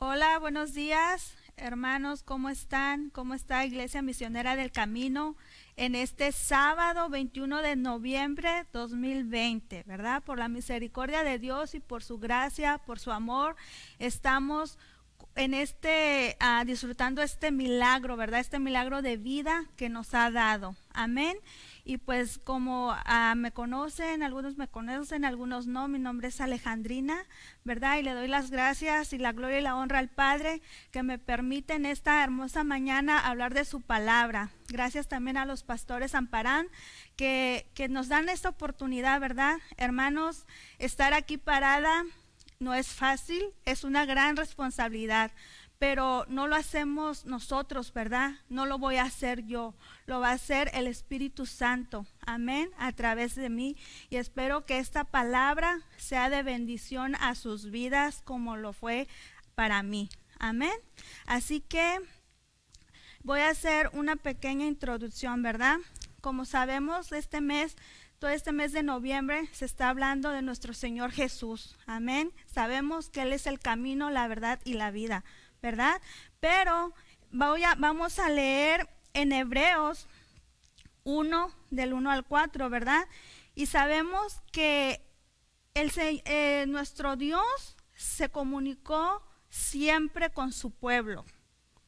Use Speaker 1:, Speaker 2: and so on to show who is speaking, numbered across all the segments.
Speaker 1: Hola, buenos días, hermanos, ¿cómo están? ¿Cómo está Iglesia Misionera del Camino en este sábado 21 de noviembre 2020, ¿verdad? Por la misericordia de Dios y por su gracia, por su amor, estamos en disfrutando este milagro, ¿verdad? Este milagro de vida que nos ha dado. Amén. Y pues como me conocen, algunos me conocen, algunos no, mi nombre es Alejandrina, ¿verdad? Y le doy las gracias y la gloria y la honra al Padre que me permite en esta hermosa mañana hablar de su palabra. Gracias también a los pastores Amparán que nos dan esta oportunidad, ¿verdad? Hermanos, estar aquí parada no es fácil, es una gran responsabilidad, pero no lo hacemos nosotros, ¿verdad? No lo voy a hacer yo, lo va a hacer el Espíritu Santo, amén, a través de mí. Y espero que esta palabra sea de bendición a sus vidas como lo fue para mí, amén. Así que voy a hacer una pequeña introducción, ¿verdad? Como sabemos, todo este mes de noviembre se está hablando de nuestro Señor Jesús, amén. Sabemos que Él es el camino, la verdad y la vida, ¿verdad? Pero vamos a leer en Hebreos 1, del 1 al 4, ¿verdad? Y sabemos que nuestro Dios se comunicó siempre con su pueblo,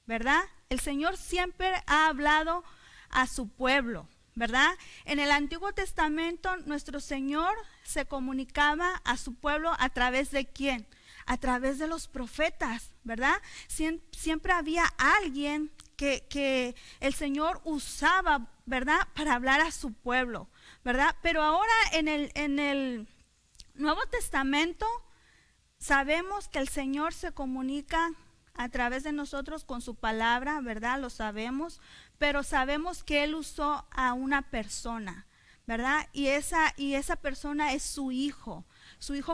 Speaker 1: ¿verdad? El Señor siempre ha hablado a su pueblo, ¿verdad? En el Antiguo Testamento nuestro Señor se comunicaba a su pueblo a través de ¿quién? A través de los profetas, ¿verdad? Siempre había alguien que el Señor usaba, ¿verdad? Para hablar a su pueblo, ¿verdad? Pero ahora en el Nuevo Testamento sabemos que el Señor se comunica a través de nosotros con su palabra, ¿verdad? Lo sabemos, pero sabemos que Él usó a una persona, ¿verdad? Y esa persona es su Hijo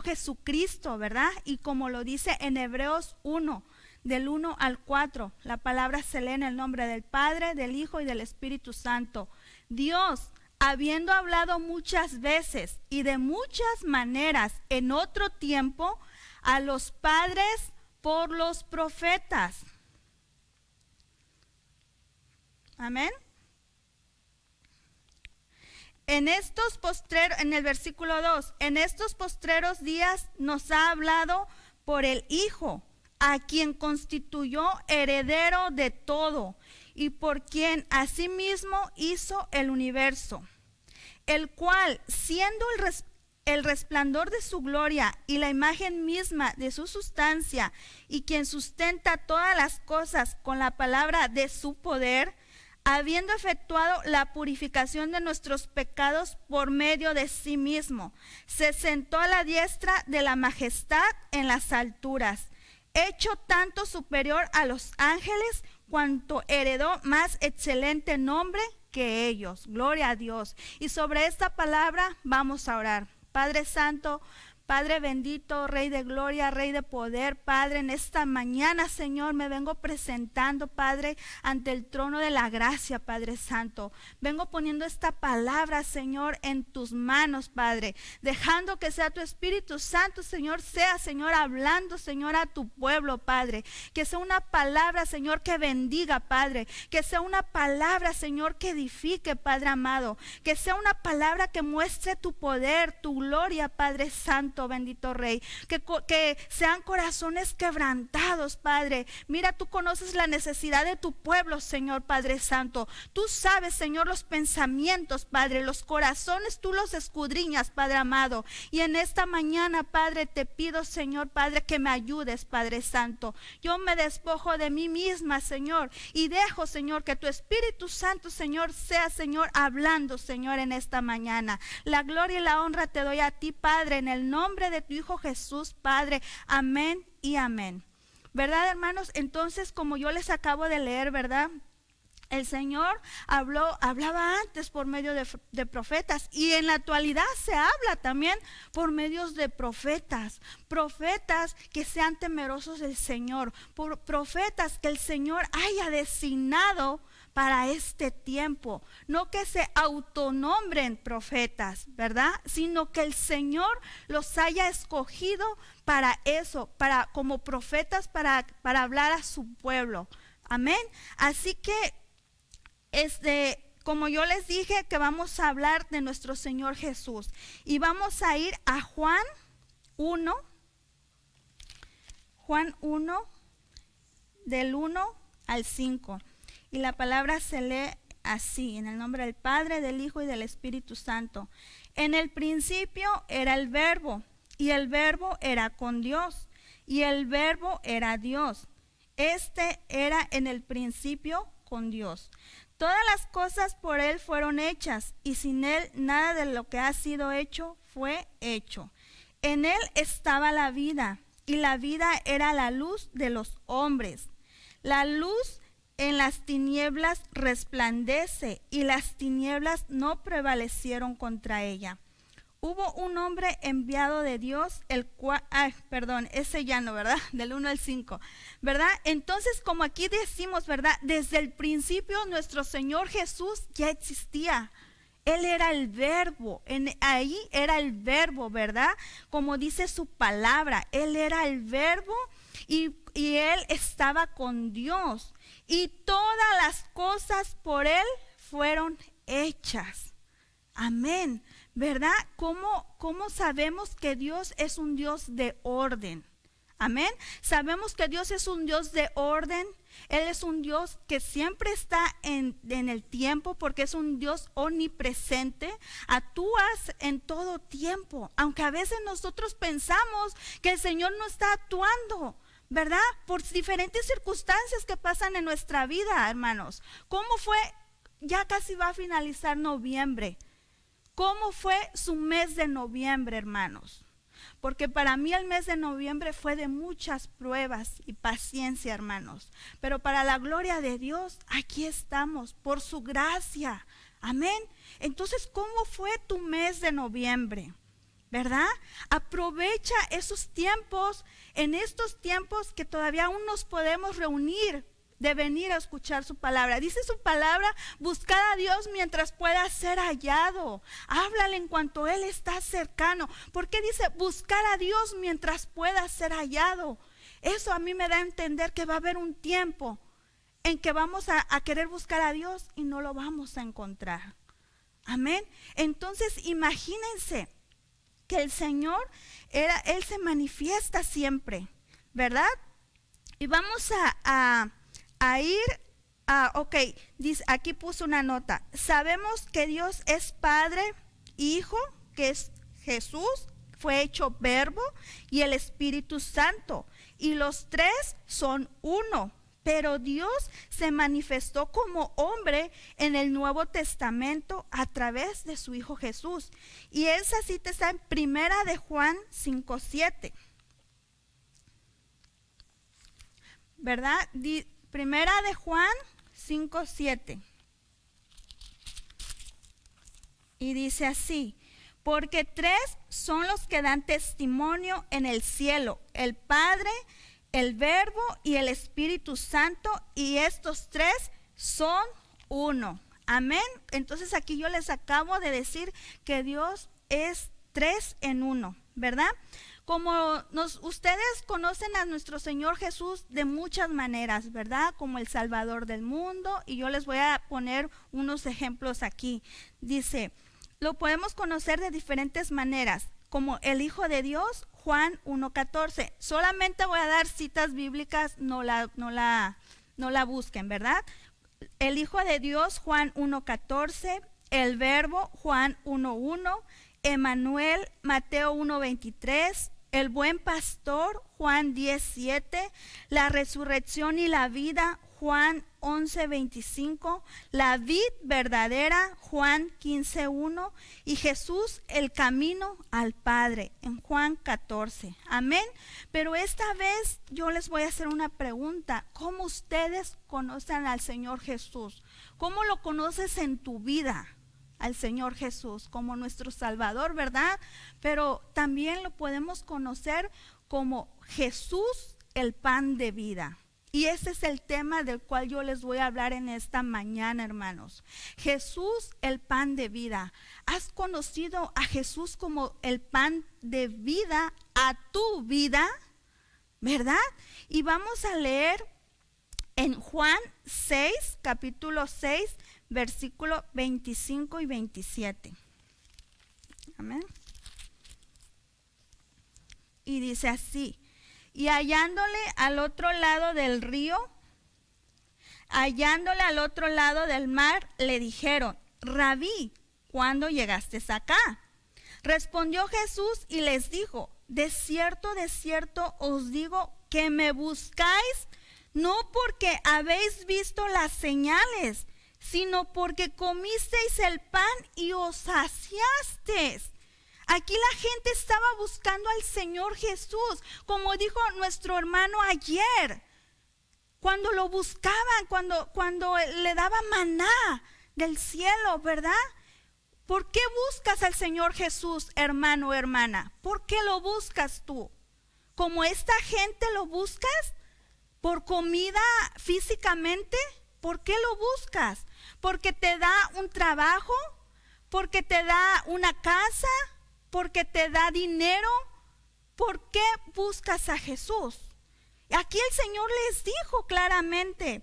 Speaker 1: Jesucristo, ¿verdad? Y como lo dice en Hebreos 1, del 1 al 4, la palabra se lee en el nombre del Padre, del Hijo y del Espíritu Santo. Dios, habiendo hablado muchas veces y de muchas maneras en otro tiempo a los padres por los profetas. Amén. En el versículo 2, en estos postreros días nos ha hablado por el Hijo, a quien constituyó heredero de todo y por quien asimismo hizo el universo, el cual, siendo el resplandor de su gloria y la imagen misma de su sustancia, y quien sustenta todas las cosas con la palabra de su poder, habiendo efectuado la purificación de nuestros pecados por medio de sí mismo, se sentó a la diestra de la majestad en las alturas, hecho tanto superior a los ángeles, cuanto heredó más excelente nombre que ellos. Gloria a Dios. Y sobre esta palabra vamos a orar. Padre Santo, Padre bendito, Rey de gloria, Rey de poder, Padre, en esta mañana, Señor, me vengo presentando, Padre, ante el trono de la gracia, Padre Santo. Vengo poniendo esta palabra, Señor, en tus manos, Padre, dejando que sea tu Espíritu Santo, Señor, Señor, hablando, Señor, a tu pueblo, Padre. Que sea una palabra, Señor, que bendiga, Padre. Que sea una palabra, Señor, que edifique, Padre amado. Que sea una palabra que muestre tu poder, tu gloria, Padre Santo, bendito Rey, que sean corazones quebrantados, Padre. Mira, tú conoces la necesidad de tu pueblo, Señor, Padre Santo. Tú sabes, Señor, los pensamientos, Padre, los corazones, tú los escudriñas, Padre amado. Y en esta mañana, Padre, te pido, Señor, Padre, que me ayudes, Padre Santo. Yo me despojo de mí misma, Señor, y dejo, Señor, que tu Espíritu Santo, Señor, sea, Señor, hablando, Señor, en esta mañana. La gloria y la honra te doy a ti, Padre, en el nombre de tu Hijo Jesús, Padre. Amén y amén. ¿Verdad, hermanos? Entonces, como yo les acabo de leer, ¿verdad? El Señor hablaba antes por medio de profetas, y en la actualidad se habla también por medios de profetas que sean temerosos del Señor, por profetas que el Señor haya designado para este tiempo. No que se autonombren profetas, ¿verdad? Sino que el Señor los haya escogido para eso, para como profetas, para hablar a su pueblo. Amén. Así que como yo les dije, que vamos a hablar de nuestro Señor Jesús. Y vamos a ir a Juan 1, del 1 al 5. Y la palabra se lee así: en el nombre del Padre, del Hijo y del Espíritu Santo. En el principio era el Verbo, y el Verbo era con Dios, y el Verbo era Dios. Este era en el principio con Dios. Todas las cosas por Él fueron hechas, y sin Él nada de lo que ha sido hecho fue hecho. En Él estaba la vida, y la vida era la luz de los hombres. La luz en las tinieblas resplandece, y las tinieblas no prevalecieron contra ella. Hubo un hombre enviado de Dios, el cual, ese ya no, ¿verdad? Del 1 al 5, ¿verdad? Entonces, como aquí decimos, ¿verdad? Desde el principio nuestro Señor Jesús ya existía. Él era el Verbo, ahí era el Verbo, ¿verdad? Como dice su palabra, Él era el Verbo y Él estaba con Dios. Y todas las cosas por Él fueron hechas. Amén. ¿Verdad? ¿Cómo sabemos que Dios es un Dios de orden? Amén. Sabemos que Dios es un Dios de orden. Él es un Dios que siempre está en el tiempo, porque es un Dios omnipresente. Actúas en todo tiempo, aunque a veces nosotros pensamos que el Señor no está actuando, ¿verdad? Por diferentes circunstancias que pasan en nuestra vida, hermanos. ¿Cómo fue? Ya casi va a finalizar noviembre. ¿Cómo fue su mes de noviembre, hermanos? Porque para mí el mes de noviembre fue de muchas pruebas y paciencia, hermanos. Pero para la gloria de Dios, aquí estamos, por su gracia. Amén. Entonces, ¿cómo fue tu mes de noviembre? ¿Verdad? Aprovecha esos tiempos, en estos tiempos que todavía aún nos podemos reunir, de venir a escuchar su palabra. Dice su palabra: buscar a Dios mientras pueda ser hallado. Háblale en cuanto Él está cercano. ¿Por qué dice buscar a Dios mientras pueda ser hallado? Eso a mí me da a entender que va a haber un tiempo en que vamos a querer buscar a Dios y no lo vamos a encontrar. Amén. Entonces imagínense que el Señor, Él se manifiesta siempre, ¿verdad? Y vamos a ir dice, aquí puso una nota. Sabemos que Dios es Padre, Hijo, que es Jesús, fue hecho Verbo, y el Espíritu Santo, y los tres son uno. Pero Dios se manifestó como hombre en el Nuevo Testamento a través de su Hijo Jesús. Y esa cita está en Primera de Juan 5:7. ¿Verdad? Primera de Juan 5:7. Y dice así: porque tres son los que dan testimonio en el cielo, el Padre, el Verbo y el Espíritu Santo, y estos tres son uno. Amén. Entonces aquí yo les acabo de decir que Dios es tres en uno, ¿verdad? Como ustedes conocen a nuestro Señor Jesús de muchas maneras, ¿verdad? Como el Salvador del mundo, y yo les voy a poner unos ejemplos aquí. Dice, lo podemos conocer de diferentes maneras, como el Hijo de Dios, Juan 1:14. Solamente voy a dar citas bíblicas, no la busquen, ¿verdad? El Hijo de Dios, Juan 1:14, el Verbo, Juan 1:1, Emmanuel, Mateo 1:23, el Buen Pastor, Juan 10:7, la resurrección y la vida, Juan 11:25, la vid verdadera, Juan 15:1, y Jesús el camino al Padre, en Juan 14. Amén. Pero esta vez yo les voy a hacer una pregunta: ¿cómo ustedes conocen al Señor Jesús? ¿Cómo lo conoces en tu vida al Señor Jesús como nuestro Salvador, verdad? Pero también lo podemos conocer como Jesús el pan de vida. Y ese es el tema del cual yo les voy a hablar en esta mañana, hermanos. Jesús, el pan de vida. ¿Has conocido a Jesús como el pan de vida a tu vida? ¿Verdad? Y vamos a leer en Juan 6, capítulo 6, versículo 25 y 27. Amén. Y dice así: y hallándole al otro lado del mar, le dijeron: Rabí, ¿cuándo llegaste acá? Respondió Jesús y les dijo: de cierto os digo que me buscáis, no porque habéis visto las señales, sino porque comisteis el pan y os saciasteis. Aquí la gente estaba buscando al Señor Jesús, como dijo nuestro hermano ayer, cuando lo buscaban, cuando le daba maná del cielo, ¿verdad? ¿Por qué buscas al Señor Jesús, hermano o hermana? ¿Por qué lo buscas tú? ¿Como esta gente lo buscas? ¿Por comida físicamente? ¿Por qué lo buscas? ¿Porque te da un trabajo? ¿Porque te da una casa? ¿Porque te da dinero? ¿Por qué buscas a Jesús? Aquí el Señor les dijo claramente,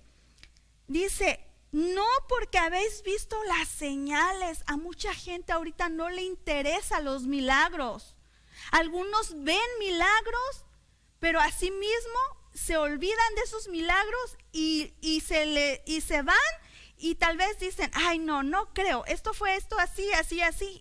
Speaker 1: dice: no porque habéis visto las señales. A mucha gente ahorita no le interesan los milagros. Algunos ven milagros, pero asimismo se olvidan de esos milagros y se van. Y tal vez dicen: ay, no creo, esto fue esto así,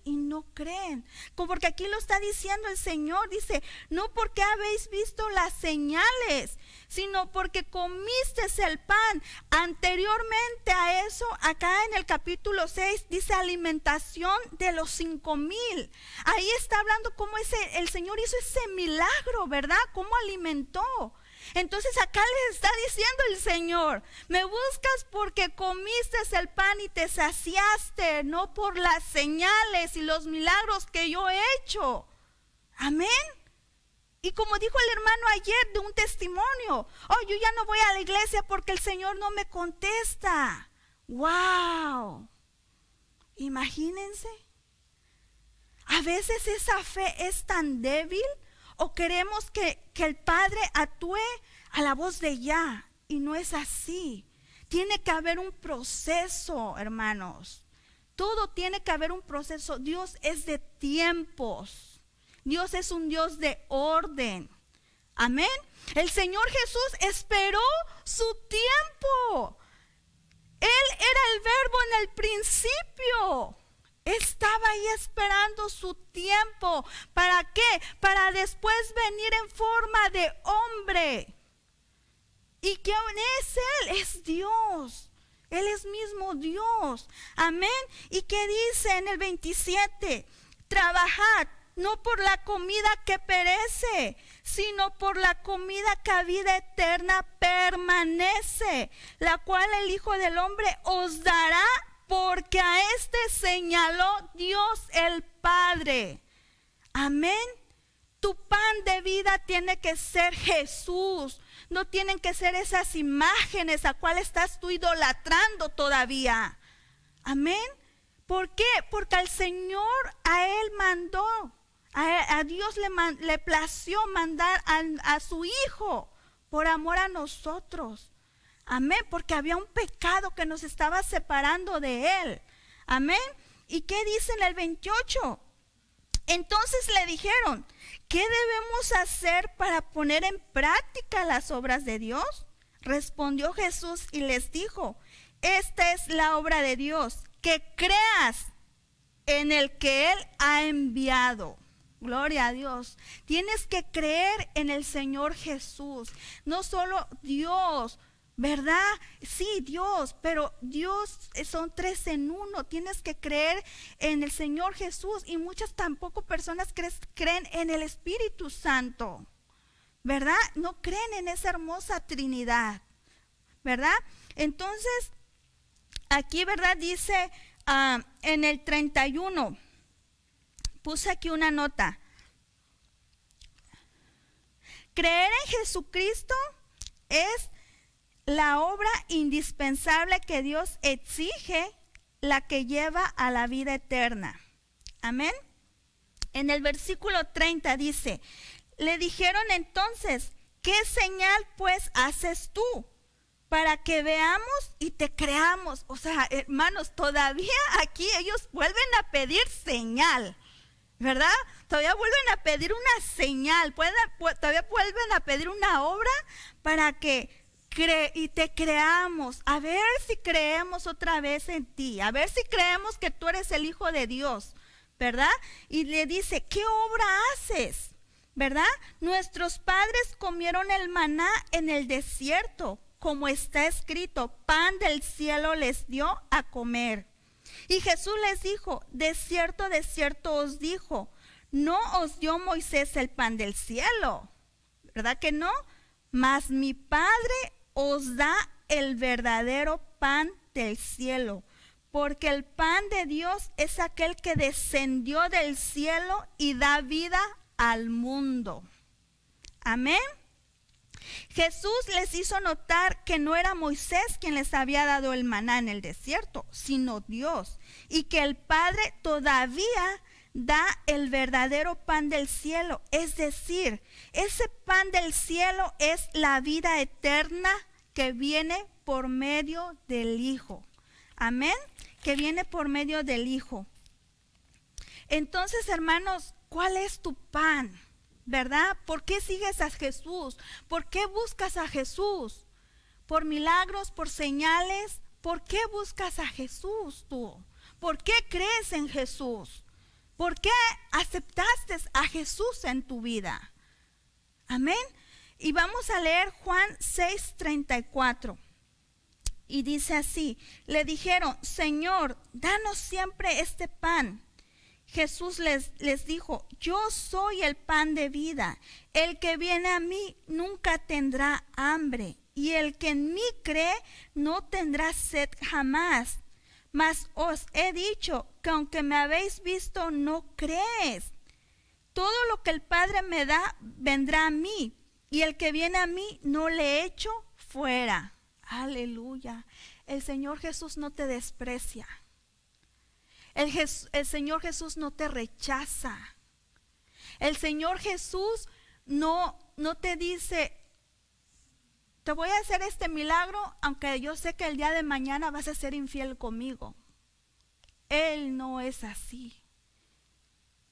Speaker 1: y no creen. Como porque aquí lo está diciendo el Señor, dice: no porque habéis visto las señales, sino porque comisteis el pan. Anteriormente a eso, acá en el capítulo 6, dice alimentación de los 5,000. Ahí está hablando cómo el Señor hizo ese milagro, ¿verdad? Cómo alimentó. Entonces acá les está diciendo el Señor: me buscas porque comiste el pan y te saciaste, no por las señales y los milagros que yo he hecho. Amén. Y como dijo el hermano ayer de un testimonio: oh, yo ya no voy a la iglesia porque el Señor no me contesta. ¡Wow! Imagínense. A veces esa fe es tan débil, o queremos que el Padre actúe a la voz de ya, y no es así. Tiene que haber un proceso, hermanos. Todo tiene que haber un proceso. Dios es de tiempos. Dios es un Dios de orden. Amén. El Señor Jesús esperó su tiempo. Él era el verbo en el principio. Estaba ahí esperando su tiempo. ¿Para qué? Para después venir en forma de hombre. ¿Y quién es Él? Es Dios. Él es mismo Dios. Amén. ¿Y qué dice en el 27? Trabajad no por la comida que perece, sino por la comida que a vida eterna permanece, la cual el Hijo del Hombre os dará, porque a este señaló Dios el Padre. Amén. Tu pan de vida tiene que ser Jesús. No tienen que ser esas imágenes a cuál estás tú idolatrando todavía. Amén. ¿Por qué? Porque al Señor, a Él mandó, a Dios le plació mandar a su Hijo por amor a nosotros. Amén, porque había un pecado que nos estaba separando de Él. Amén. ¿Y qué dice en el 28? Entonces le dijeron: ¿qué debemos hacer para poner en práctica las obras de Dios? Respondió Jesús y les dijo: esta es la obra de Dios, que creas en el que Él ha enviado. Gloria a Dios. Tienes que creer en el Señor Jesús. No solo Dios, ¿verdad? Sí, Dios, pero Dios son 3 en 1. Tienes que creer en el Señor Jesús, y muchas tampoco personas creen en el Espíritu Santo, ¿verdad? No creen en esa hermosa Trinidad, ¿verdad? Entonces, aquí, ¿verdad? Dice en el 31, puse aquí una nota: creer en Jesucristo es la obra indispensable que Dios exige, la que lleva a la vida eterna. Amén. En el versículo 30 dice, le dijeron entonces, ¿qué señal pues haces tú para que veamos y te creamos? O sea, hermanos, todavía aquí ellos vuelven a pedir señal, ¿verdad? Todavía vuelven a pedir una señal, todavía vuelven a pedir una obra para que y te creamos. A ver si creemos otra vez en ti, a ver si creemos que tú eres el Hijo de Dios, ¿verdad? Y le dice, ¿qué obra haces? ¿Verdad? Nuestros padres comieron el maná en el desierto, como está escrito, pan del cielo les dio a comer. Y Jesús les dijo, de cierto os dijo, no os dio Moisés el pan del cielo, ¿verdad que no? Mas mi Padre os da el verdadero pan del cielo, porque el pan de Dios es aquel que descendió del cielo y da vida al mundo. Amén. Jesús les hizo notar que no era Moisés quien les había dado el maná en el desierto, sino Dios, y que el Padre todavía da el verdadero pan del cielo, es decir, ese pan del cielo es la vida eterna que viene por medio del Hijo. Amén, que viene por medio del Hijo. Entonces, hermanos, ¿cuál es tu pan? ¿Verdad? ¿Por qué sigues a Jesús? ¿Por qué buscas a Jesús? ¿Por milagros, por señales? ¿Por qué buscas a Jesús tú? ¿Por qué crees en Jesús? ¿Por qué aceptaste a Jesús en tu vida? Amén. Y vamos a leer Juan 6:34. Y dice así, le dijeron, Señor, danos siempre este pan. Jesús les dijo, yo soy el pan de vida. El que viene a mí nunca tendrá hambre, y el que en mí cree no tendrá sed jamás. Mas os he dicho que aunque me habéis visto, no crees. Todo lo que el Padre me da vendrá a mí, y el que viene a mí no le echo fuera. Aleluya. El Señor Jesús no te desprecia. El Señor Jesús no te rechaza. El Señor Jesús no te dice, te voy a hacer este milagro, aunque yo sé que el día de mañana vas a ser infiel conmigo. Él no es así,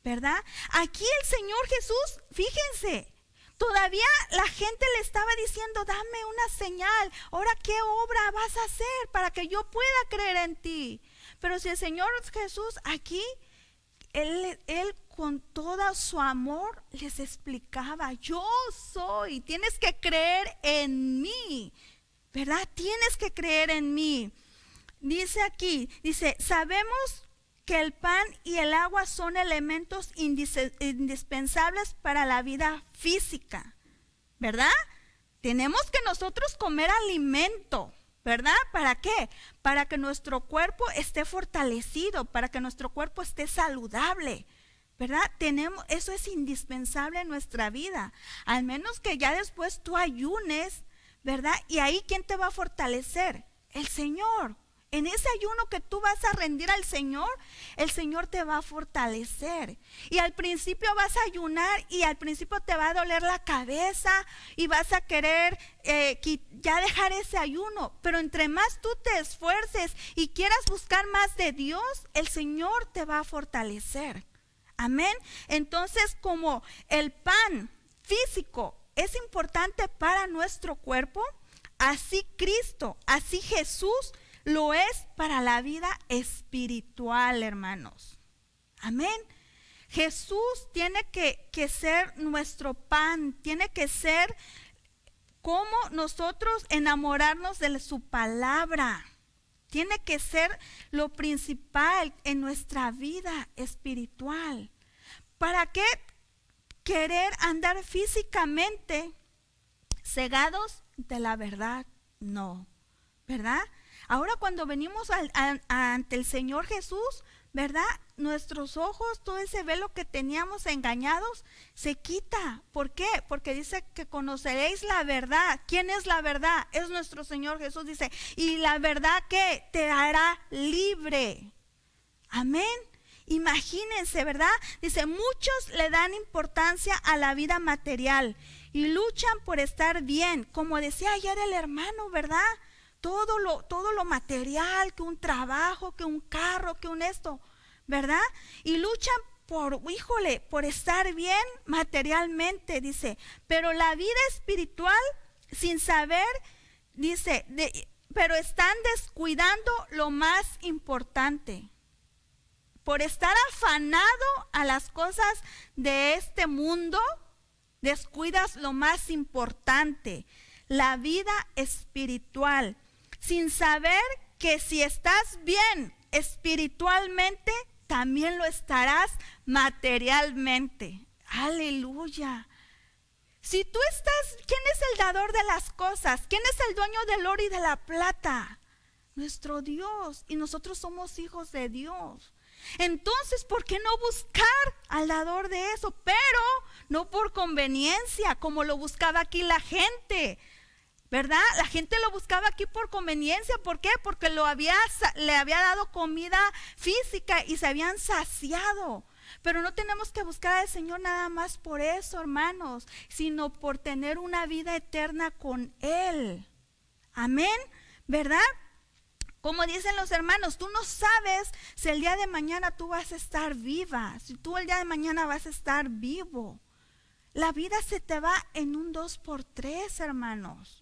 Speaker 1: ¿verdad? Aquí el Señor Jesús, fíjense, todavía la gente le estaba diciendo, dame una señal, ahora qué obra vas a hacer para que yo pueda creer en ti. Pero si el Señor Jesús aquí, Él con todo su amor les explicaba, yo soy, tienes que creer en mí, ¿verdad? Tienes que creer en mí. Dice aquí, sabemos que el pan y el agua son elementos indispensables para la vida física, ¿verdad? Tenemos que nosotros comer alimento, ¿verdad? ¿Para qué? Para que nuestro cuerpo esté fortalecido, para que nuestro cuerpo esté saludable, ¿verdad? Eso es indispensable en nuestra vida, al menos que ya después tú ayunes, ¿verdad? Y ahí ¿quién te va a fortalecer? El Señor. En ese ayuno que tú vas a rendir al Señor, el Señor te va a fortalecer. Y al principio vas a ayunar y al principio te va a doler la cabeza y vas a querer ya dejar ese ayuno. Pero entre más tú te esfuerces y quieras buscar más de Dios, el Señor te va a fortalecer. Amén. Entonces, como el pan físico es importante para nuestro cuerpo, así Cristo, así Jesús lo es para la vida espiritual, hermanos. Amén. Jesús tiene que ser nuestro pan, tiene que ser como nosotros enamorarnos de su palabra. Tiene que ser lo principal en nuestra vida espiritual. ¿Para qué querer andar físicamente cegados de la verdad? No, ¿verdad? Ahora cuando venimos ante el Señor Jesús, ¿verdad? Nuestros ojos, todo ese velo que teníamos engañados, se quita. ¿Por qué? Porque dice que conoceréis la verdad. ¿Quién es la verdad? Es nuestro Señor Jesús, dice. Y la verdad que te hará libre. Amén. Imagínense, ¿verdad? Dice, muchos le dan importancia a la vida material y luchan por estar bien. Como decía ayer el hermano, ¿verdad? Todo lo material, que un trabajo, que un carro, que un esto, ¿verdad? Y luchan por estar bien materialmente, dice. Pero la vida espiritual, sin saber, dice, pero están descuidando lo más importante. Por estar afanado a las cosas de este mundo, descuidas lo más importante, la vida espiritual. Sin saber que si estás bien espiritualmente, también lo estarás materialmente. Aleluya. Si tú estás, ¿quién es el dador de las cosas? ¿Quién es el dueño del oro y de la plata? Nuestro Dios. Y nosotros somos hijos de Dios. Entonces, ¿por qué no buscar al dador de eso? Pero no por conveniencia, como lo buscaba aquí la gente. ¿Verdad? La gente lo buscaba aquí por conveniencia. ¿Por qué? Porque le había dado comida física y se habían saciado. Pero no tenemos que buscar al Señor nada más por eso, hermanos, sino por tener una vida eterna con Él. Amén, ¿verdad? Como dicen los hermanos, tú no sabes si el día de mañana tú vas a estar viva, si tú el día de mañana vas a estar vivo. La vida se te va en un 2x3, hermanos.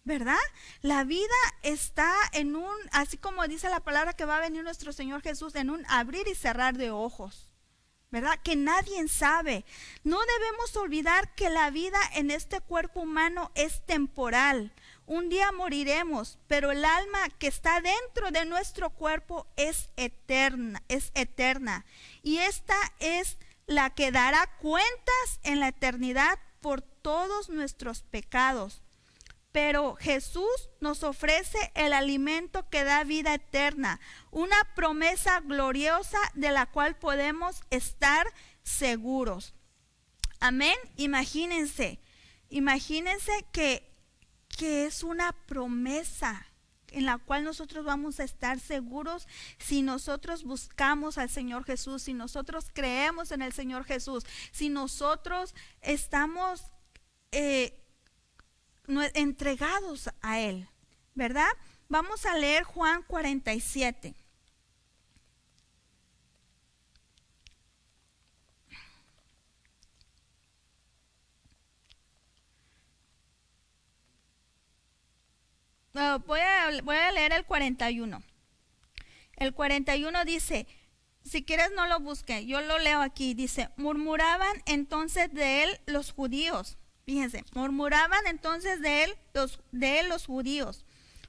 Speaker 1: ¿Verdad? La vida está en un, así como dice la palabra que va a venir nuestro Señor Jesús, en un abrir y cerrar de ojos. ¿Verdad? Que nadie sabe. No debemos olvidar que la vida en este cuerpo humano es temporal. Un día moriremos, pero el alma que está dentro de nuestro cuerpo es eterna, y esta es la que dará cuentas en la eternidad por todos nuestros pecados. Pero Jesús nos ofrece el alimento que da vida eterna, una promesa gloriosa de la cual podemos estar seguros. Amén. Imagínense que es una promesa en la cual nosotros vamos a estar seguros si nosotros buscamos al Señor Jesús, si nosotros creemos en el Señor Jesús, si nosotros estamos entregados a Él, ¿verdad? Vamos a leer Juan 47. Voy a leer el 41. El 41 dice, si quieres no lo busque, yo lo leo aquí, dice, murmuraban entonces de él los judíos. Fíjense, murmuraban entonces de él los judíos,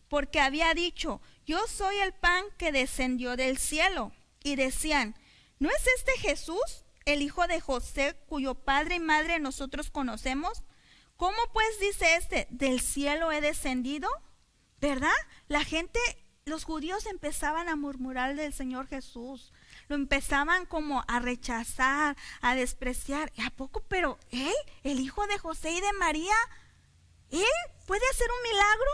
Speaker 1: porque había dicho, yo soy el pan que descendió del cielo. Y decían, ¿no es este Jesús, el hijo de José, cuyo padre y madre nosotros conocemos? ¿Cómo pues dice este, del cielo he descendido? ¿Verdad? La gente, los judíos empezaban a murmurar del Señor Jesús. Lo empezaban como a rechazar, a despreciar. ¿Y a poco? Pero Él, el hijo de José y de María, Él puede hacer un milagro.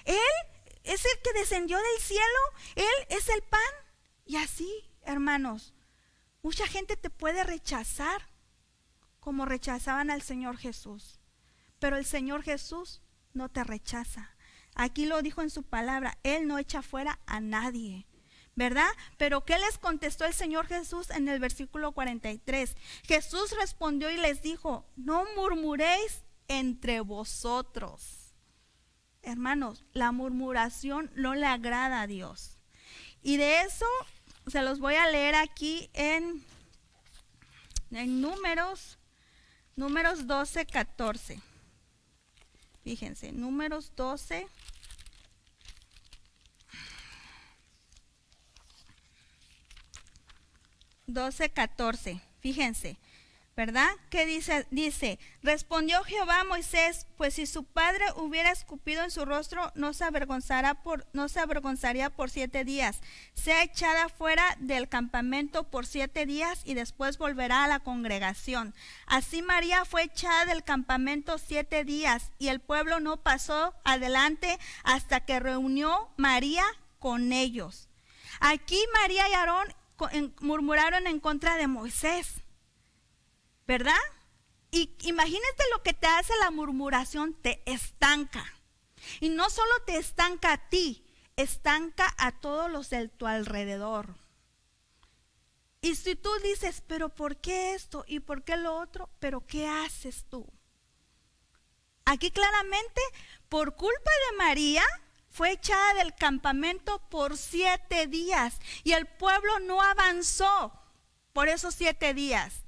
Speaker 1: Él es el que descendió del cielo. Él es el pan. Y así, hermanos, mucha gente te puede rechazar como rechazaban al Señor Jesús. Pero el Señor Jesús no te rechaza. Aquí lo dijo en su palabra, Él no echa fuera a nadie, ¿verdad? Pero ¿qué les contestó el Señor Jesús en el versículo 43? Jesús respondió y les dijo, no murmuréis entre vosotros. Hermanos, la murmuración no le agrada a Dios. Y de eso se los voy a leer aquí en Números 12, 14. Fíjense, Números 12. Fíjense, ¿verdad? ¿Qué dice? Dice, respondió Jehová a Moisés, pues si su padre hubiera escupido en su rostro, no se avergonzaría por 7 días. Sea echada fuera del campamento por 7 días y después volverá a la congregación. Así María fue echada del campamento 7 días y el pueblo no pasó adelante hasta que reunió María con ellos. Aquí María y Aarón murmuraron en contra de Moisés, ¿verdad? Y imagínate lo que te hace la murmuración, te estanca. Y no solo te estanca a ti, estanca a todos los de tu alrededor. Y si tú dices, pero ¿por qué esto? ¿Y por qué lo otro? ¿Pero qué haces tú? Aquí claramente, por culpa de María, fue echada del campamento por 7 días. Y el pueblo no avanzó por esos 7 días.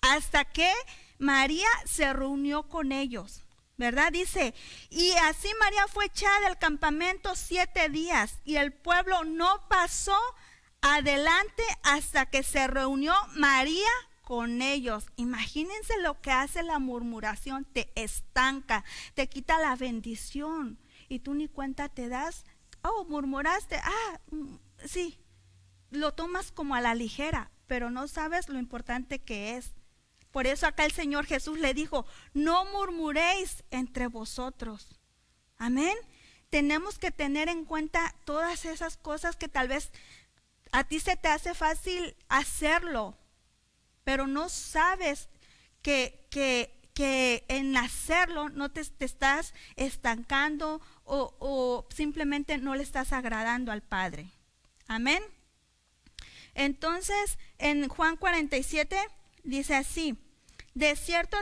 Speaker 1: Hasta que María se reunió con ellos, ¿verdad? Dice, y así María fue echada del campamento 7 días y el pueblo no pasó adelante hasta que se reunió María con ellos. Imagínense lo que hace la murmuración, te estanca, te quita la bendición y tú ni cuenta te das. Oh, murmuraste, sí, lo tomas como a la ligera, pero no sabes lo importante que es. Por eso acá el Señor Jesús le dijo, no murmuréis entre vosotros. Amén. Tenemos que tener en cuenta todas esas cosas que tal vez a ti se te hace fácil hacerlo, pero no sabes que en hacerlo no te estás estancando o simplemente no le estás agradando al Padre. Amén. Entonces, en Juan 47 dice así, de cierto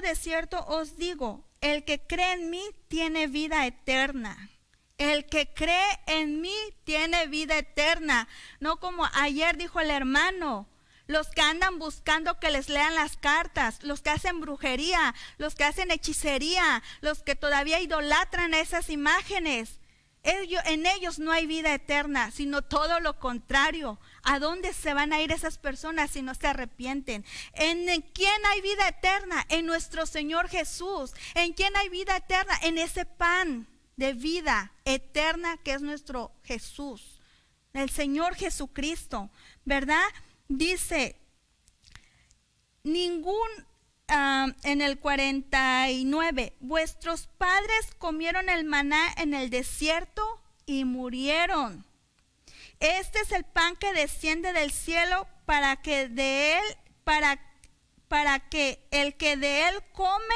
Speaker 1: os digo, el que cree en mí tiene vida eterna. El que cree en mí tiene vida eterna. No como ayer dijo el hermano, los que andan buscando que les lean las cartas, los que hacen brujería, los que hacen hechicería, los que todavía idolatran a esas imágenes. En ellos no hay vida eterna, sino todo lo contrario. ¿A dónde se van a ir esas personas si no se arrepienten? ¿En quién hay vida eterna? En nuestro Señor Jesús. ¿En quién hay vida eterna? En ese pan de vida eterna que es nuestro Jesús, el Señor Jesucristo, ¿verdad? Dice, en el 49, vuestros padres comieron el maná en el desierto y murieron. Este es el pan que desciende del cielo para que el que de él come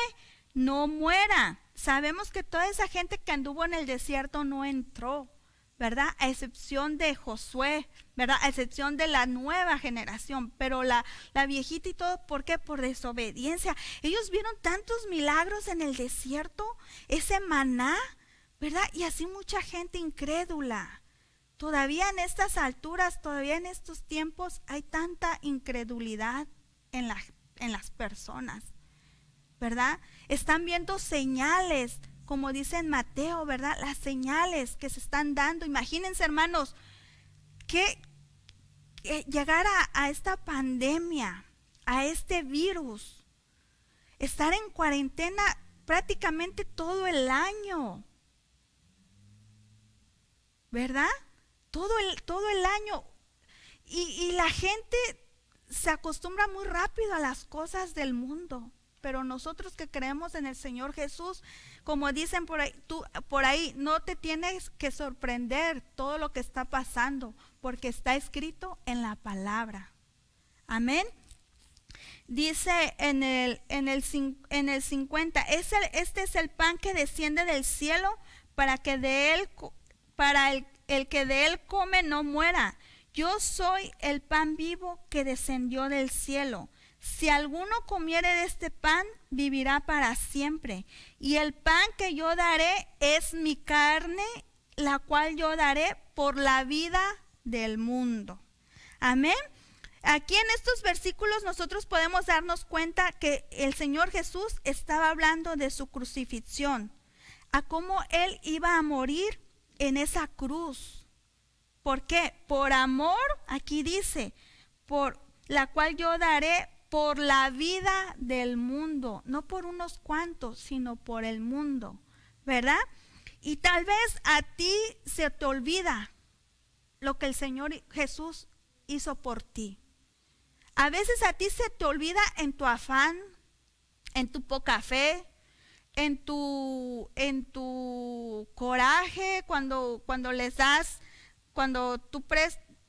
Speaker 1: no muera. Sabemos que toda esa gente que anduvo en el desierto no entró, ¿verdad? A excepción de Josué, ¿verdad? A excepción de la nueva generación, pero la viejita y todo, ¿por qué? Por desobediencia. Ellos vieron tantos milagros en el desierto, ese maná, ¿verdad? Y así mucha gente incrédula. Todavía en estas alturas, todavía en estos tiempos, hay tanta incredulidad en las personas, ¿verdad? Están viendo señales, como dice en Mateo, ¿verdad? Las señales que se están dando. Imagínense, hermanos, que llegar a esta pandemia, a este virus, estar en cuarentena prácticamente todo el año, ¿verdad? Todo el año. Y la gente se acostumbra muy rápido a las cosas del mundo. Pero nosotros que creemos en el Señor Jesús, como dicen por ahí, no te tienes que sorprender todo lo que está pasando, porque está escrito en la palabra. Amén. Dice en el 50, este es el pan que desciende del cielo para el que de él come no muera. Yo soy el pan vivo que descendió del cielo. Si alguno comiere de este pan, vivirá para siempre. Y el pan que yo daré es mi carne, la cual yo daré por la vida del mundo. Amén. Aquí en estos versículos nosotros podemos darnos cuenta que el Señor Jesús estaba hablando de su crucifixión, a cómo Él iba a morir en esa cruz. ¿Por qué? Por amor, aquí dice, por la cual yo daré por la vida del mundo, no por unos cuantos, sino por el mundo, ¿verdad? Y tal vez a ti se te olvida lo que el Señor Jesús hizo por ti. A veces a ti se te olvida en tu afán, en tu poca fe, en tu coraje, cuando les das, cuando tú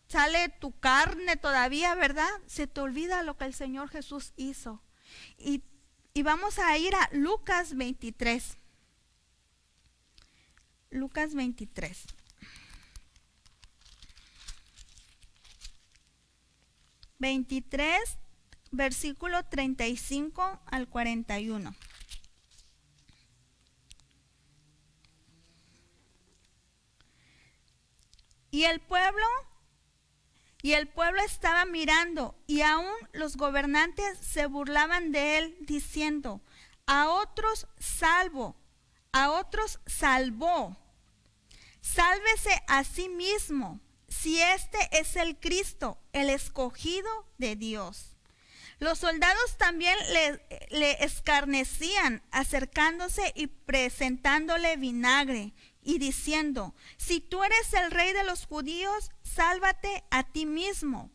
Speaker 1: sale tu carne todavía, ¿verdad? Se te olvida lo que el Señor Jesús hizo. Y vamos a ir a Lucas 23. Lucas 23. Versículo 35 al 41. Y el pueblo estaba mirando, y aún los gobernantes se burlaban de él, diciendo: a otros salvó. Sálvese a sí mismo, si este es el Cristo, el escogido de Dios. Los soldados también le escarnecían, acercándose y presentándole vinagre, y diciendo: si tú eres el rey de los judíos, sálvate a ti mismo.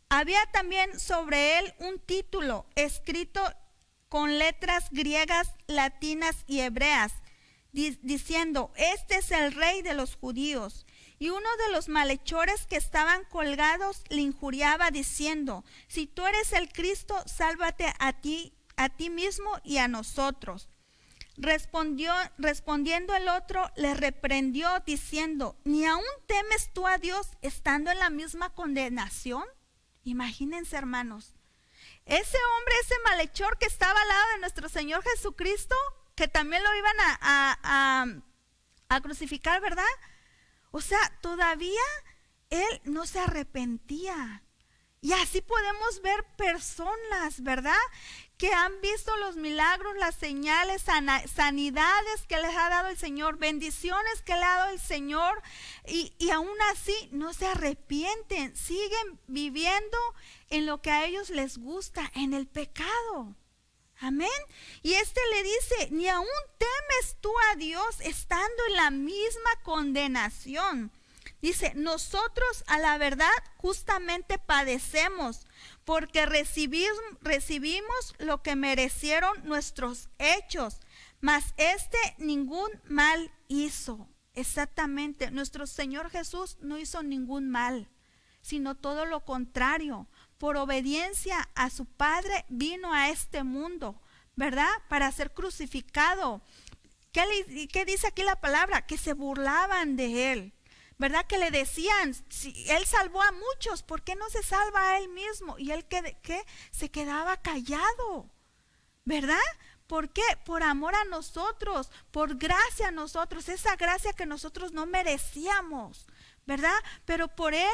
Speaker 1: Había también sobre él un título escrito con letras griegas, latinas y hebreas, diciendo: este es el rey de los judíos. Y uno de los malhechores que estaban colgados le injuriaba, diciendo: si tú eres el Cristo, sálvate a ti mismo y a nosotros. Respondiendo el otro, le reprendió, diciendo: ¿ni aún temes tú a Dios, estando en la misma condenación? Imagínense, hermanos, ese hombre, ese malhechor que estaba al lado de nuestro Señor Jesucristo, que también lo iban a crucificar, ¿verdad? O sea, todavía él no se arrepentía. Y así podemos ver personas, ¿verdad?, que han visto los milagros, las señales, sanidades que les ha dado el Señor, bendiciones que le ha dado el Señor, y aún así no se arrepienten, siguen viviendo en lo que a ellos les gusta, en el pecado. Amén. Y le dice: ni aún temes tú a Dios, estando en la misma condenación. Dice: nosotros a la verdad justamente padecemos, porque recibimos lo que merecieron nuestros hechos, mas ningún mal hizo. Exactamente, nuestro Señor Jesús no hizo ningún mal, sino todo lo contrario. Por obediencia a su Padre vino a este mundo, ¿verdad?, para ser crucificado. ¿Qué dice aquí la palabra? Que se burlaban de él, ¿verdad? Que le decían: si él salvó a muchos, ¿por qué no se salva a él mismo? Y él que se quedaba callado, ¿verdad? ¿Por qué? Por amor a nosotros, por gracia a nosotros, esa gracia que nosotros no merecíamos, ¿verdad? Pero por él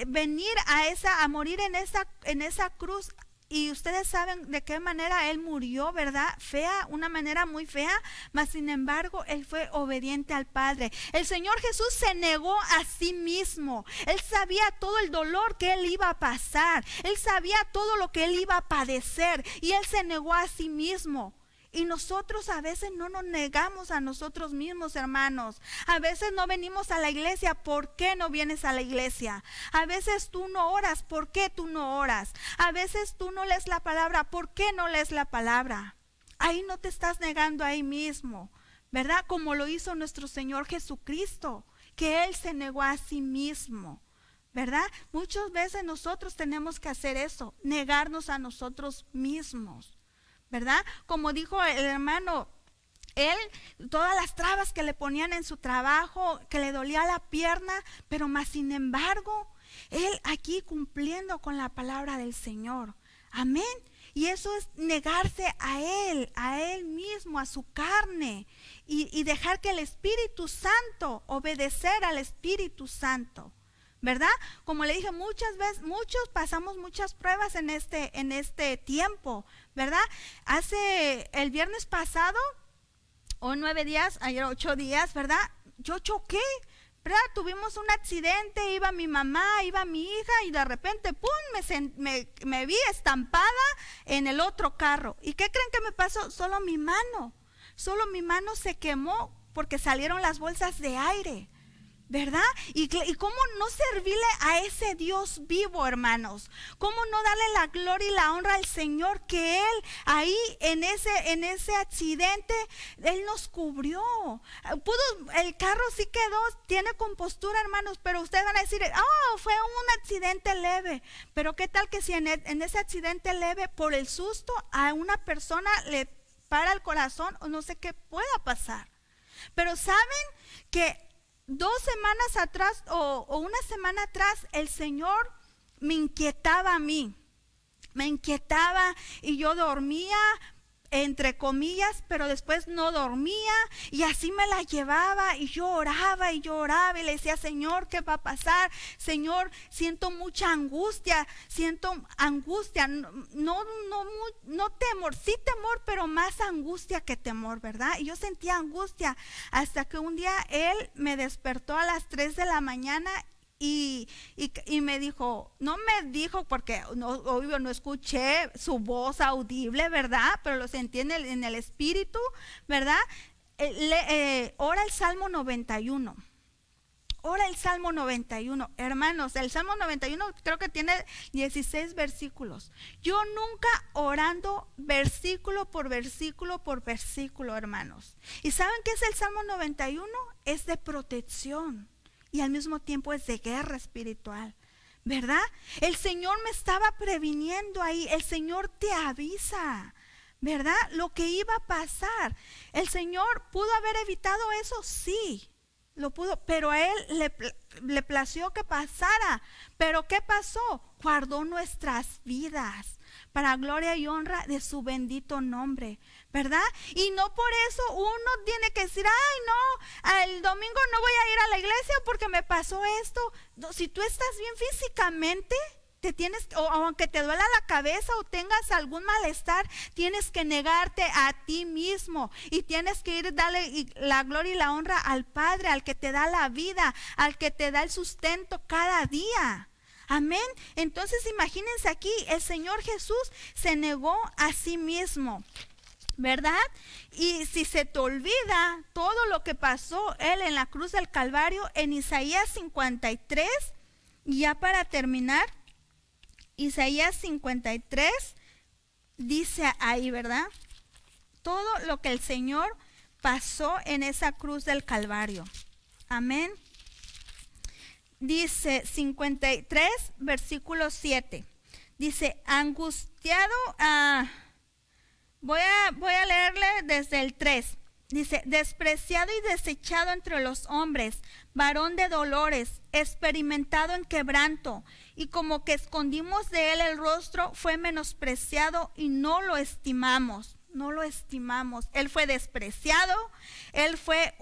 Speaker 1: venir a morir en esa cruz. Y ustedes saben de qué manera él murió, ¿verdad? Fea, una manera muy fea, mas sin embargo él fue obediente al Padre. El Señor Jesús se negó a sí mismo. Él sabía todo el dolor que él iba a pasar. Él sabía todo lo que él iba a padecer, y él se negó a sí mismo. Y nosotros a veces no nos negamos a nosotros mismos, hermanos. A veces no venimos a la iglesia. ¿Por qué no vienes a la iglesia? A veces tú no oras. ¿Por qué tú no oras? A veces tú no lees la palabra. ¿Por qué no lees la palabra? Ahí no te estás negando ahí mismo, ¿verdad? Como lo hizo nuestro Señor Jesucristo, que Él se negó a sí mismo, ¿verdad? Muchas veces nosotros tenemos que hacer eso, negarnos a nosotros mismos, ¿verdad? Como dijo el hermano, él, todas las trabas que le ponían en su trabajo, que le dolía la pierna, pero más sin embargo, él aquí cumpliendo con la palabra del Señor. Amén. Y eso es negarse a él mismo, a su carne, y dejar que el Espíritu Santo, obedecer al Espíritu Santo, ¿verdad? Como le dije, muchas veces, muchos pasamos muchas pruebas en este tiempo, ¿verdad? El viernes pasado, o 9 días, ayer 8 días, ¿verdad? Yo choqué, ¿verdad? Tuvimos un accidente, iba mi mamá, iba mi hija y de repente, ¡pum!, me vi estampada en el otro carro. ¿Y qué creen que me pasó? Solo mi mano se quemó porque salieron las bolsas de aire, ¿verdad? Y cómo no servirle a ese Dios vivo, hermanos, cómo no darle la gloria y la honra al Señor, que Él ahí en ese accidente Él nos cubrió. El carro sí quedó, tiene compostura, hermanos, pero ustedes van a decir, fue un accidente leve. Pero qué tal que si en ese accidente leve, por el susto, a una persona le para el corazón o no sé qué pueda pasar. Pero saben que 2 semanas atrás o una semana atrás el Señor me inquietaba a mí, y yo dormía entre comillas, pero después no dormía y así me la llevaba y yo oraba y le decía, Señor, ¿qué va a pasar? Señor, siento mucha angustia, no temor, sí temor, pero más angustia que temor, ¿verdad? Y yo sentía angustia hasta que un día Él me despertó a las 3 de la mañana y me dijo, no me dijo porque obvio no escuché su voz audible, ¿verdad? Pero lo sentí en el espíritu, ¿verdad? Ora el Salmo 91. Ora el Salmo 91, hermanos. El Salmo 91 creo que tiene 16 versículos. Yo nunca orando versículo por versículo, hermanos. ¿Y saben qué es el Salmo 91? Es de protección. Y al mismo tiempo es de guerra espiritual, ¿verdad? El Señor me estaba previniendo ahí. El Señor te avisa, ¿verdad? Lo que iba a pasar. El Señor pudo haber evitado eso, sí, lo pudo, pero a Él le plació que pasara. Pero ¿qué pasó? Guardó nuestras vidas para gloria y honra de su bendito nombre, ¿verdad? Y no por eso uno tiene que decir, el domingo no voy a ir a la iglesia porque me pasó esto. No, si tú estás bien físicamente, o aunque te duela la cabeza o tengas algún malestar, tienes que negarte a ti mismo y tienes que ir darle la gloria y la honra al Padre, al que te da la vida, al que te da el sustento cada día. Amén. Entonces imagínense aquí, el Señor Jesús se negó a sí mismo, ¿verdad? Y si se te olvida todo lo que pasó Él en la cruz del Calvario, en Isaías 53, y ya para terminar, Isaías 53 dice ahí, ¿verdad? Todo lo que el Señor pasó en esa cruz del Calvario. Amén. Dice 53, versículo 7. Dice, angustiado, voy a leerle desde el 3. Dice, despreciado y desechado entre los hombres, varón de dolores, experimentado en quebranto, y como que escondimos de él el rostro, fue menospreciado y no lo estimamos. Él fue despreciado, él fue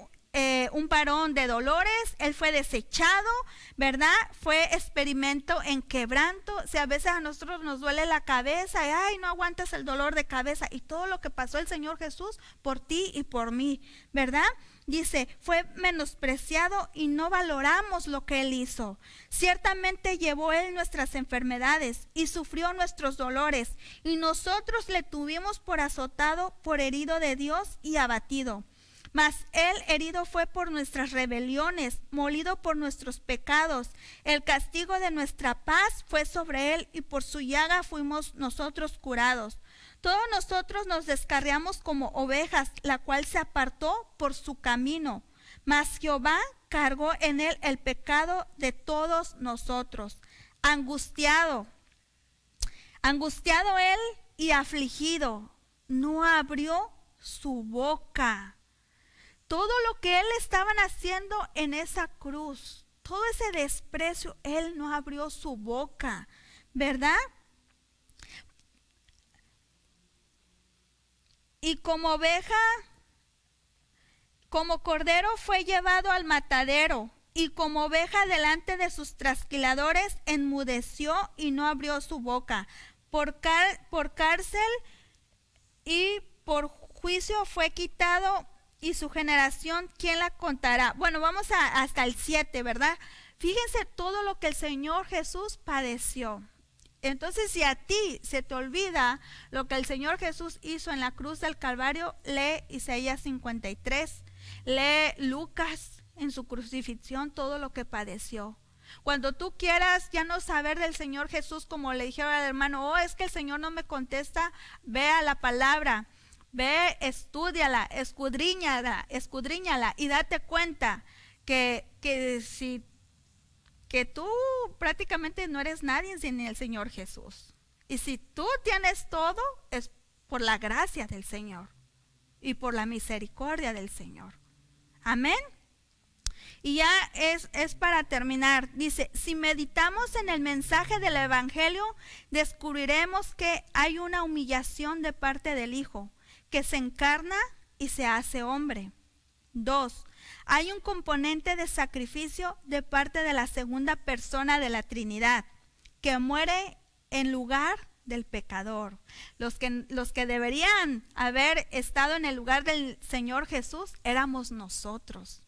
Speaker 1: un varón de dolores, él fue desechado, ¿verdad? Fue experimento en quebranto. Si a veces a nosotros nos duele la cabeza y no aguantas el dolor de cabeza, y todo lo que pasó el Señor Jesús por ti y por mí, ¿verdad? Dice, fue menospreciado y no valoramos lo que Él hizo. Ciertamente llevó Él nuestras enfermedades y sufrió nuestros dolores, y nosotros le tuvimos por azotado, por herido de Dios y abatido. Mas Él herido fue por nuestras rebeliones, molido por nuestros pecados. El castigo de nuestra paz fue sobre Él, y por su llaga fuimos nosotros curados. Todos nosotros nos descarriamos como ovejas, la cual se apartó por su camino. Mas Jehová cargó en Él el pecado de todos nosotros. Angustiado Él y afligido, no abrió su boca. Todo lo que Él estaban haciendo en esa cruz, todo ese desprecio, Él no abrió su boca, ¿verdad? Y como oveja, como cordero fue llevado al matadero, y como oveja delante de sus trasquiladores enmudeció y no abrió su boca. Por cárcel y por juicio fue quitado y su generación, ¿quién la contará? Bueno, vamos hasta el 7, ¿verdad? Fíjense todo lo que el Señor Jesús padeció. Entonces, si a ti se te olvida lo que el Señor Jesús hizo en la cruz del Calvario, lee Isaías 53, lee Lucas en su crucifixión, todo lo que padeció. Cuando tú quieras ya no saber del Señor Jesús, como le dijeron al hermano, oh, es que el Señor no me contesta, ve a la palabra, ve, estúdiala, escudriñala y date cuenta que tú prácticamente no eres nadie sin el Señor Jesús. Y si tú tienes todo, es por la gracia del Señor y por la misericordia del Señor. Amén. Y ya es para terminar. Dice, si meditamos en el mensaje del Evangelio, descubriremos que hay una humillación de parte del Hijo, que se encarna y se hace hombre. 2. Hay un componente de sacrificio de parte de la segunda persona de la Trinidad, que muere en lugar del pecador. Los que deberían haber estado en el lugar del Señor Jesús éramos nosotros,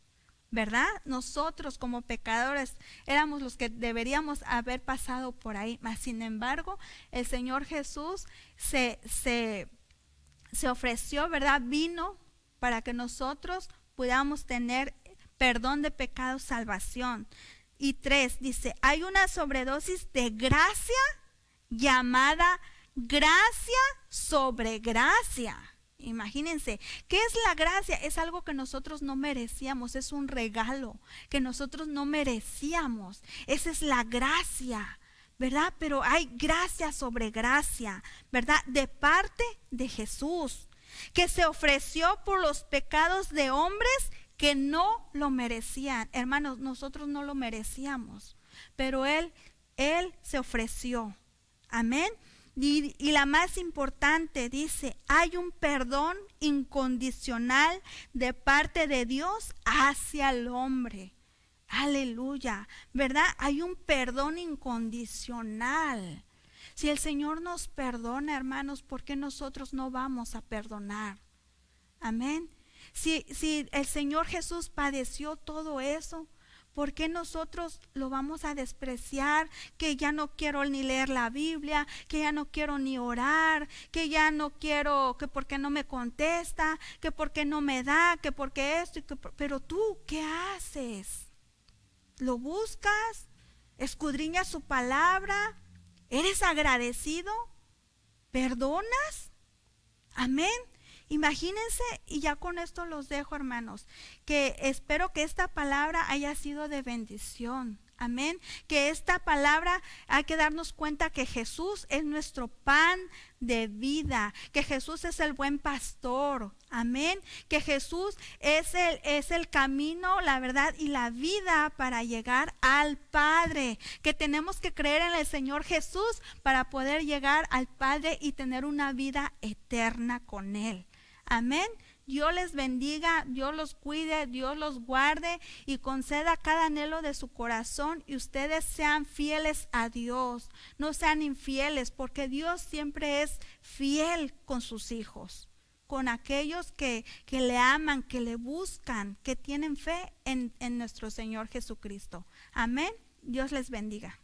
Speaker 1: ¿verdad? Nosotros como pecadores éramos los que deberíamos haber pasado por ahí. Mas sin embargo, el Señor Jesús se ofreció, ¿verdad? Vino para que nosotros podamos tener perdón de pecados, salvación. Y 3, dice, hay una sobredosis de gracia llamada gracia sobre gracia. Imagínense, ¿qué es la gracia? Es algo que nosotros no merecíamos, es un regalo que nosotros no merecíamos. Esa es la gracia, ¿verdad? Pero hay gracia sobre gracia, ¿verdad? De parte de Jesús, que se ofreció por los pecados de hombres que no lo merecían. Hermanos, nosotros no lo merecíamos, pero Él se ofreció. Amén. Y la más importante dice, hay un perdón incondicional de parte de Dios hacia el hombre. Aleluya, ¿verdad? Hay un perdón incondicional. Si el Señor nos perdona, hermanos, ¿por qué nosotros no vamos a perdonar? Amén. Si el Señor Jesús padeció todo eso, ¿por qué nosotros lo vamos a despreciar? Que ya no quiero ni leer la Biblia, que ya no quiero ni orar, que ya no quiero, que porque no me contesta, que porque no me da, que porque esto, pero tú, ¿qué haces? ¿Lo buscas? ¿Escudriñas su palabra? ¿Eres agradecido? ¿Perdonas? Amén. Imagínense, y ya con esto los dejo, hermanos, que espero que esta palabra haya sido de bendición. Amén. Que esta palabra hay que darnos cuenta que Jesús es nuestro pan de vida, que Jesús es el buen pastor. Amén. Que Jesús es el camino, la verdad y la vida para llegar al Padre. Que tenemos que creer en el Señor Jesús para poder llegar al Padre y tener una vida eterna con Él. Amén. Dios les bendiga, Dios los cuide, Dios los guarde y conceda cada anhelo de su corazón, y ustedes sean fieles a Dios, no sean infieles, porque Dios siempre es fiel con sus hijos, con aquellos que le aman, que le buscan, que tienen fe en nuestro Señor Jesucristo. Amén. Dios les bendiga.